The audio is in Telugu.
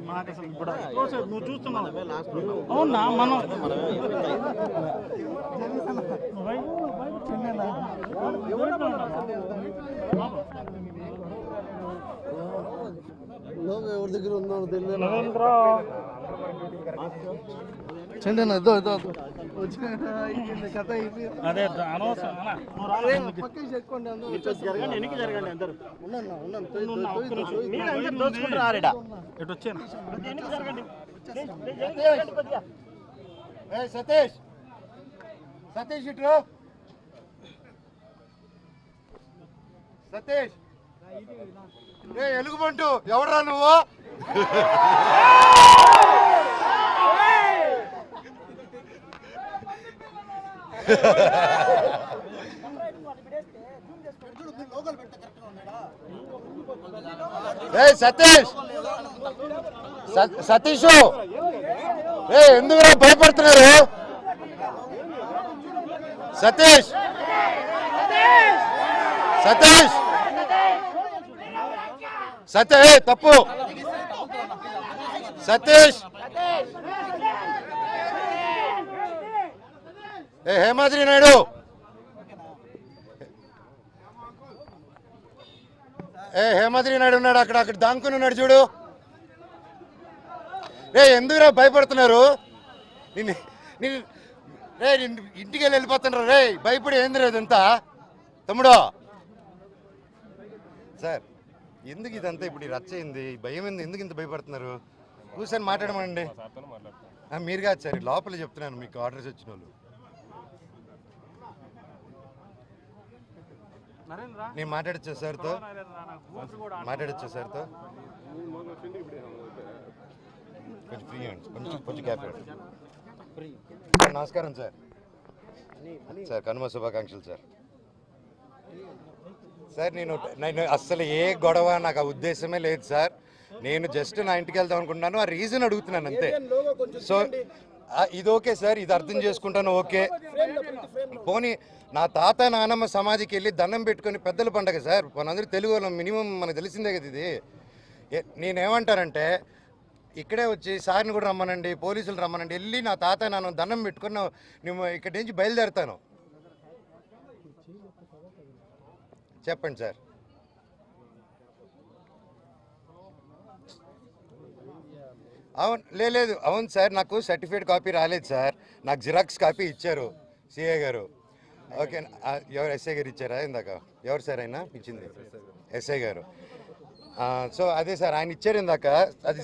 నాకు అసలు ఇప్పుడు ప్రాసెస్ నువ్వు చూస్తున్నావు. అవునా మనం ఎవరి దగ్గర ఉందో తెలియదు. నరేంద్ర చెండి అన్న ఇదో ఇదో కథ అదే అనవసరం జరగండి ఎన్నికి జరగండి అందరు ఇటు వచ్చాను. సతీష్ సతీష్ ఇటు సతీష్ ఎలుగుబంటు ఎవడరా నువ్వు? సతీష్ సతీష్ ఎందుకు భయపడుతున్నారు? సతీష్ సతీష్ తప్పు సతీష్ హేమాద్రి నాయుడు హేమాద్రి నాయుడు ఉన్నాడు అక్కడ దాంకుని ఉన్నాడు చూడు. ఎందుకురా భయపడుతున్నారు? ఇంటికి వెళ్ళిపోతున్నారు రే భయపడి ఏంది ఇదంతా తమ్ముడు. సార్ ఎందుకు ఇదంతా ఇప్పుడు రచ్చ అయింది? భయం ఏంది? ఎందుకు ఇంత భయపడుతున్నారు? కూర్చొని మాట్లాడమండి. మీరు కాదు సార్ లోపల చెప్తున్నాను మీకు ఆర్డర్స్ వచ్చిన వాళ్ళు. నేను మాట్లాడచ్చా సార్తో? మాట్లాడచ్చా సార్తో? కొంచెం ఫ్రీ అండి, కొంచెం గ్యాప్. నమస్కారం సార్. సార్ కనుమ శుభాకాంక్షలు సార్. సార్ నేను అస్సలు ఏ గొడవ నాకు ఆ ఉద్దేశమే లేదు సార్. నేను జస్ట్ నా ఇంటికి వెళ్దాం అనుకుంటున్నాను. ఆ రీజన్ అడుగుతున్నాను అంతే. సో ఇది ఓకే సార్, ఇది అర్థం చేసుకుంటాను ఓకే. పోనీ నా తాత నానమ్మ సమాధికి వెళ్ళి దండం పెట్టుకొని పెద్దల పండగ సార్. మనందరూ తెలుగు వాళ్ళం, మినిమం మనకు తెలిసిందే కదా ఇది. నేనేమంటానంటే ఇక్కడే వచ్చి సార్ని కూడా రమ్మనండి, పోలీసులు రమ్మనండి, వెళ్ళి నా తాత నాన్న దండం పెట్టుకొని నువ్వు ఇక్కడి నుంచి బయలుదేరుతాను. చెప్పండి సార్. అవును లేదు అవును సార్, నాకు సర్టిఫికేట్ కాపీ రాలేదు సార్. నాకు జిరాక్స్ కాపీ ఇచ్చారు సిఐ గారు. ఓకే ఎవరు ఎస్ఐ గారు ఇచ్చారా ఇందాక? ఎవరు సార్ అయినా ఇచ్చింది? ఎస్ఐ గారు. సో అదే సార్ ఆయన ఇచ్చారు ఇందాక. అది